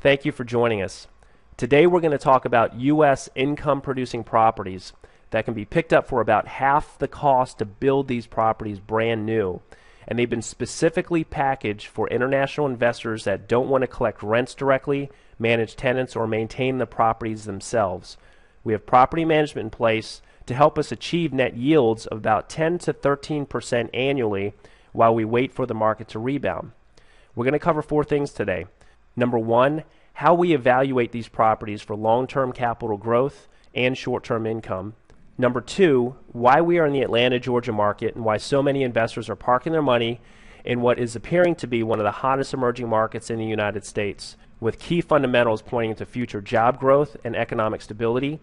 Thank you for joining us. Today we're going to talk about U.S. income-producing properties that can be picked up for about half the cost to build these properties brand new. And they've been specifically packaged for international investors that don't want to collect rents directly, manage tenants, or maintain the properties themselves. We have property management in place to help us achieve net yields of about 10 to 13% annually while we wait for the market to rebound. We're going to cover four things today. Number one, how we evaluate these properties for long-term capital growth and short-term income. Number two, why we are in the Atlanta, Georgia market and why so many investors are parking their money in what is appearing to be one of the hottest emerging markets in the United States, with key fundamentals pointing to future job growth and economic stability.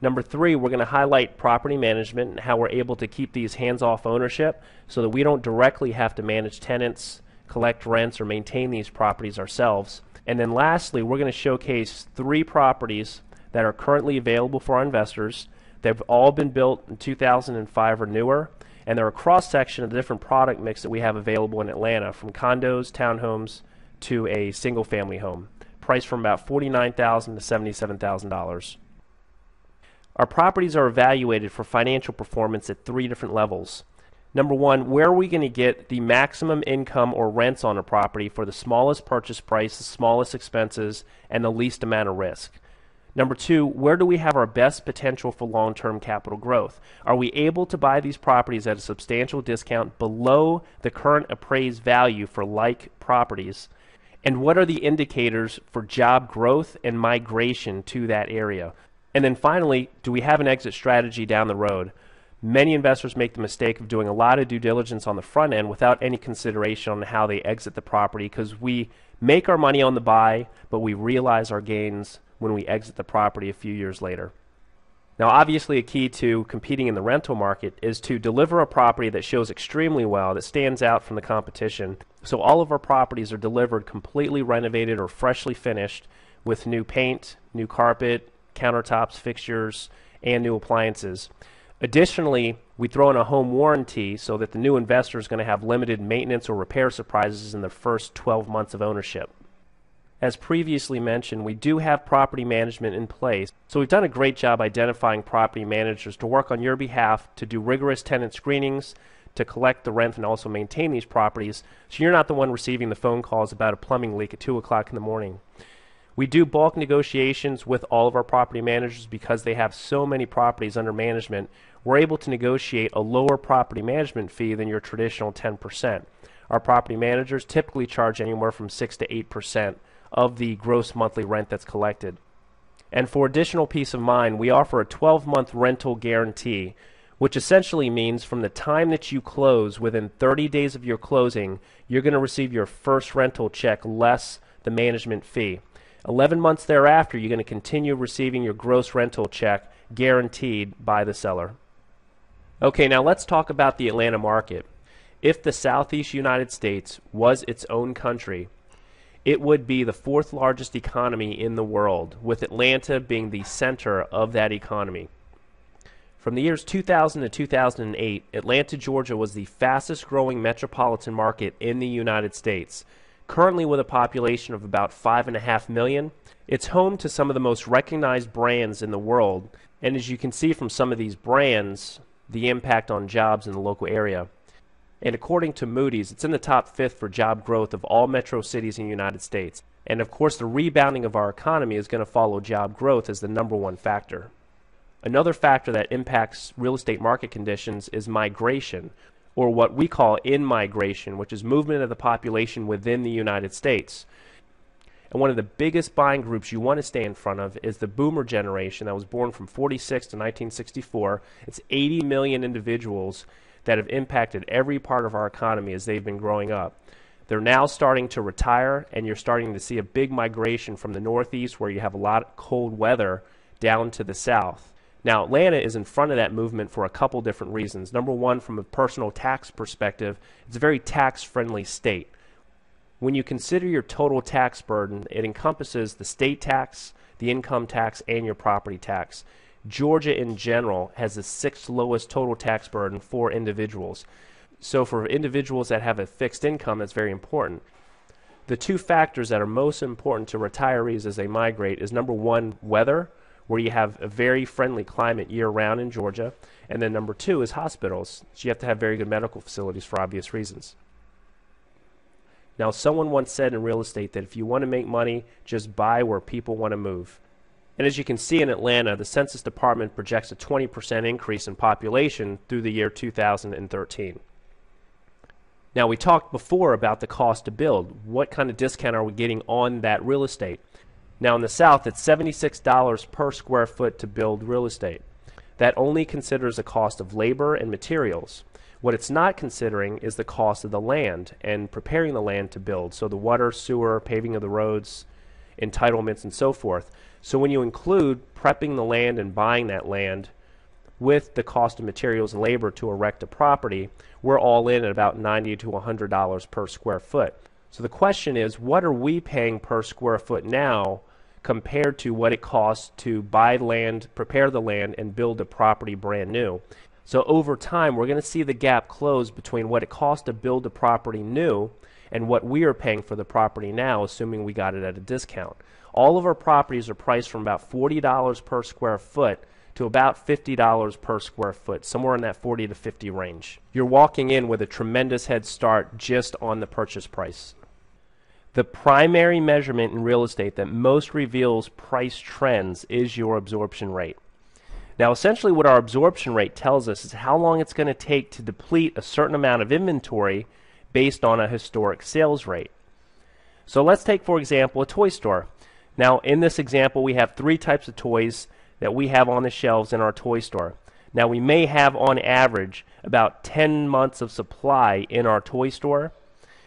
Number three, we're going to highlight property management and how we're able to keep these hands-off ownership so that we don't directly have to manage tenants, collect rents, or maintain these properties ourselves. And then lastly, we're going to showcase three properties that are currently available for our investors. They've all been built in 2005 or newer, and they're a cross-section of the different product mix that we have available in Atlanta, from condos, townhomes, to a single-family home, priced from about $49,000 to $77,000. Our properties are evaluated for financial performance at three different levels. Number one, where are we going to get the maximum income or rents on a property for the smallest purchase price, the smallest expenses, and the least amount of risk? Number two, where do we have our best potential for long-term capital growth? Are we able to buy these properties at a substantial discount below the current appraised value for like properties? And what are the indicators for job growth and migration to that area? And then finally, do we have an exit strategy down the road? Many investors make the mistake of doing a lot of due diligence on the front end without any consideration on how they exit the property, because we make our money on the buy, but we realize our gains when we exit the property a few years later. Now, obviously, a key to competing in the rental market is to deliver a property that shows extremely well, that stands out from the competition. So all of our properties are delivered completely renovated or freshly finished with new paint, new carpet, countertops, fixtures, and new appliances. Additionally, we throw in a home warranty so that the new investor is going to have limited maintenance or repair surprises in the first 12 months of ownership. As previously mentioned, we do have property management in place, so we've done a great job identifying property managers to work on your behalf to do rigorous tenant screenings, to collect the rent and also maintain these properties, so you're not the one receiving the phone calls about a plumbing leak at 2 o'clock in the morning. We do bulk negotiations with all of our property managers because they have so many properties under management. We're able to negotiate a lower property management fee than your traditional 10%. Our property managers typically charge anywhere from 6 to 8% of the gross monthly rent that's collected. And for additional peace of mind, we offer a 12-month rental guarantee, which essentially means from the time that you close, within 30 days of your closing, you're going to receive your first rental check less the management fee. 11 months thereafter, you're going to continue receiving your gross rental check guaranteed by the seller. Okay, now let's talk about the Atlanta market. If the Southeast United States was its own country, it would be the fourth largest economy in the world, with Atlanta being the center of that economy. From the years 2000 to 2008, Atlanta, Georgia was the fastest growing metropolitan market in the United States. Currently with a population of about 5.5 million, it's home to some of the most recognized brands in the world, and as you can see from some of these brands, the impact on jobs in the local area. And according to Moody's, it's in the top 5th for job growth of all metro cities in the United States. And of course, the rebounding of our economy is going to follow job growth as the number one factor. Another factor that impacts real estate market conditions is migration, or what we call in-migration, which is movement of the population within the United States. And one of the biggest buying groups you want to stay in front of is the boomer generation that was born from 46 to 1964. It's 80 million individuals that have impacted every part of our economy as they've been growing up. They're now starting to retire, and you're starting to see a big migration from the Northeast, where you have a lot of cold weather, down to the South. Now, Atlanta is in front of that movement for a couple different reasons. Number one, from a personal tax perspective, it's a very tax-friendly state. When you consider your total tax burden, it encompasses the state tax, the income tax, and your property tax. Georgia in general has the 6th lowest total tax burden for individuals. So for individuals that have a fixed income, that's very important. The two factors that are most important to retirees as they migrate is number one, weather, where you have a very friendly climate year-round in Georgia, and then number two is hospitals. So you have to have very good medical facilities for obvious reasons. Now, someone once said in real estate that if you want to make money, just buy where people want to move. And as you can see in Atlanta, the Census Department projects a 20% increase in population through the year 2013. Now, we talked before about the cost to build. What kind of discount are we getting on that real estate? Now, in the South, it's $76 per square foot to build real estate. That only considers the cost of labor and materials. What it's not considering is the cost of the land and preparing the land to build, so the water, sewer, paving of the roads, entitlements, and so forth. So when you include prepping the land and buying that land with the cost of materials and labor to erect a property, we're all in at about $90 to $100 per square foot. So the question is, what are we paying per square foot now compared to what it costs to buy land, prepare the land, and build a property brand new? So over time, we're going to see the gap close between what it costs to build a property new and what we are paying for the property now, assuming we got it at a discount. All of our properties are priced from about $40 per square foot to about $50 per square foot, somewhere in that $40 to $50 range. You're walking in with a tremendous head start just on the purchase price. The primary measurement in real estate that most reveals price trends is your absorption rate. Now, essentially what our absorption rate tells us is how long it's going to take to deplete a certain amount of inventory based on a historic sales rate. So let's take, for example, a toy store. Now, in this example, we have three types of toys that we have on the shelves in our toy store. Now, we may have on average about 10 months of supply in our toy store,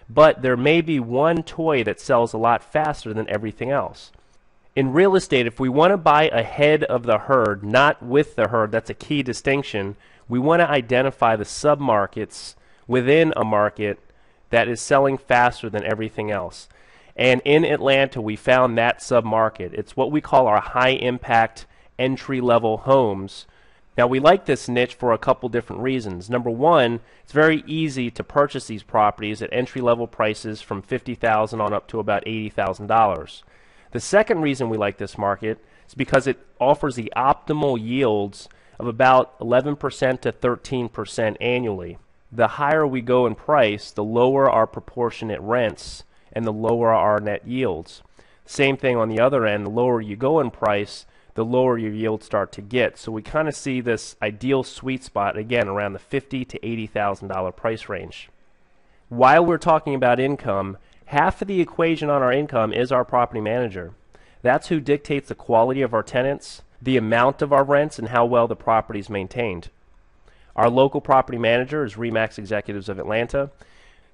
but there may be one toy that sells a lot faster than everything else. In real estate, if we want to buy ahead of the herd, not with the herd, that's a key distinction. We want to identify the submarkets within a market that is selling faster than everything else. And in Atlanta, we found that submarket. It's what we call our high-impact entry-level homes. Now, we like this niche for a couple different reasons. Number one, it's very easy to purchase these properties at entry-level prices from $50,000 on up to about $80,000. The second reason we like this market is because it offers the optimal yields of about 11% to 13% annually. The higher we go in price, the lower our proportionate rents and the lower our net yields. Same thing on the other end, the lower you go in price, the lower your yields start to get. So we kind of see this ideal sweet spot, again, around the $50,000 to $80,000 price range. While we're talking about income, half of the equation on our income is our property manager. That's who dictates the quality of our tenants, the amount of our rents, and how well the property is maintained. Our local property manager is RE/MAX Executives of Atlanta.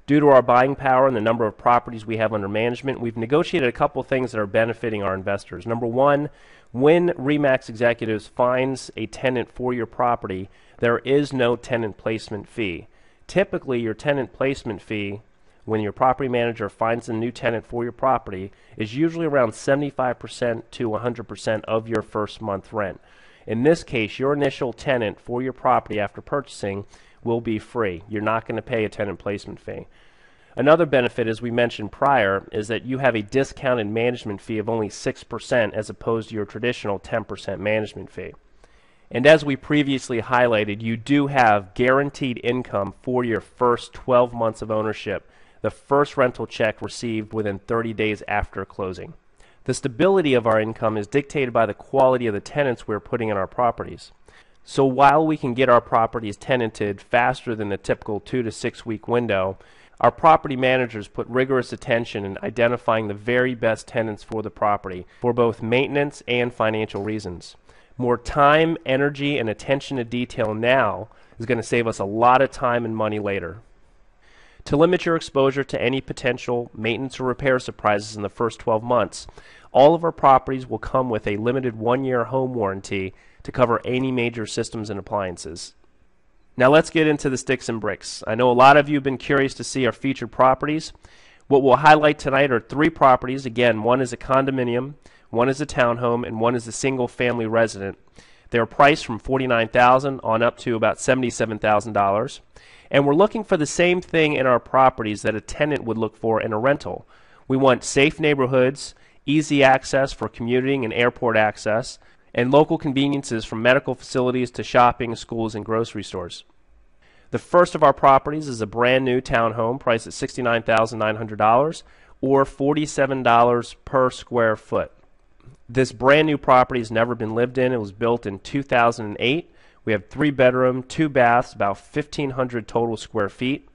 Due to our buying power and the number of properties we have under management, we've negotiated a couple things that are benefiting our investors. Number one, when RE/MAX Executives finds a tenant for your property, there is no tenant placement fee. Typically, your tenant placement fee, when your property manager finds a new tenant for your property, is usually around 75% to 100% of your first month rent. In this case, your initial tenant for your property after purchasing will be free. You're not going to pay a tenant placement fee. Another benefit, as we mentioned prior, is that you have a discounted management fee of only 6% as opposed to your traditional 10% management fee. And as we previously highlighted, you do have guaranteed income for your first 12 months of ownership, the first rental check received within 30 days after closing. The stability of our income is dictated by the quality of the tenants we're putting in our properties. So while we can get our properties tenanted faster than the typical 2 to 6 week window, our property managers put rigorous attention in identifying the very best tenants for the property for both maintenance and financial reasons. More time, energy, and attention to detail now is going to save us a lot of time and money later. To limit your exposure to any potential maintenance or repair surprises in the first 12 months, all of our properties will come with a limited 1-year home warranty to cover any major systems and appliances. Now let's get into the sticks and bricks. I know a lot of you have been curious to see our featured properties. What we'll highlight tonight are 3 properties. Again, one is a condominium, one is a townhome, and one is a single family resident. They're priced from $49,000 on up to about $77,000. And we're looking for the same thing in our properties that a tenant would look for in a rental. We want safe neighborhoods, easy access for commuting and airport access, and local conveniences from medical facilities to shopping, schools, and grocery stores. The first of our properties is a brand new townhome priced at $69,900 or $47 per square foot. This brand new property has never been lived in. It was built in 2008. We have 3 bedroom, 2 baths, about 1,500 total square feet.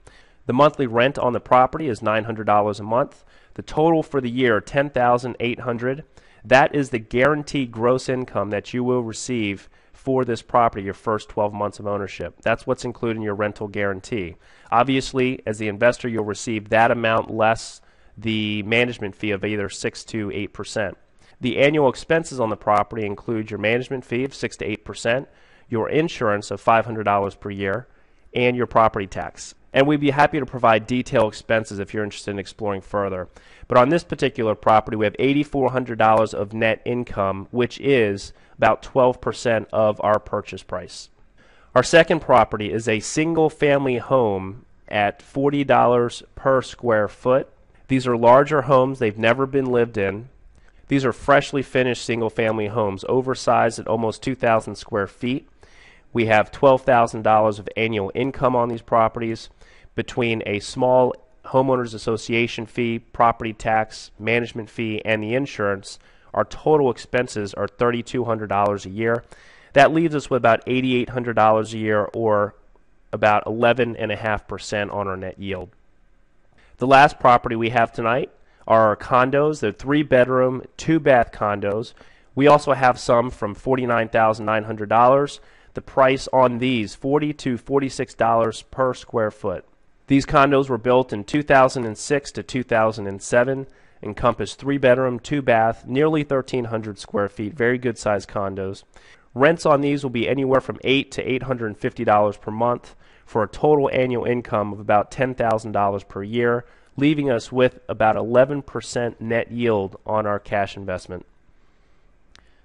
The monthly rent on the property is $900 a month. The total for the year, $10,800. That is the guaranteed gross income that you will receive for this property your first 12 months of ownership. That's what's included in your rental guarantee. Obviously, as the investor, you'll receive that amount less the management fee of either 6 to 8%. The annual expenses on the property include your management fee of 6 to 8%, your insurance of $500 per year, and your property tax. And we'd be happy to provide detailed expenses if you're interested in exploring further. But on this particular property, we have $8,400 of net income, which is about 12% of our purchase price. Our second property is a single-family home at $40 per square foot. These are larger homes. They've never been lived in. These are freshly finished single-family homes, oversized at almost 2,000 square feet. We have $12,000 of annual income on these properties between a small homeowners association fee, property tax, management fee, and the insurance. Our total expenses are $3,200 a year. That leaves us with about $8,800 a year, or about 11.5% on our net yield. The last property we have tonight are our condos. They're 3 bedroom, 2 bath condos. We also have some from $49,900. The price on these, $40 to $46 per square foot. These condos were built in 2006 to 2007, encompass 3 bedroom, 2 bath, nearly 1,300 square feet, very good sized condos. Rents on these will be anywhere from $8 to $850 per month for a total annual income of about $10,000 per year, leaving us with about 11% net yield on our cash investment.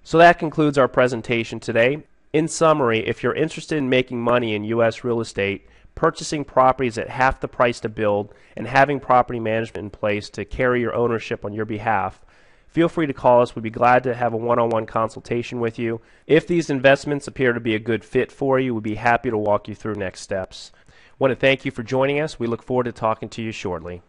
So that concludes our presentation today. In summary, if you're interested in making money in U.S. real estate, purchasing properties at half the price to build, and having property management in place to carry your ownership on your behalf, feel free to call us. We'd be glad to have a one-on-one consultation with you. If these investments appear to be a good fit for you, we'd be happy to walk you through next steps. I want to thank you for joining us. We look forward to talking to you shortly.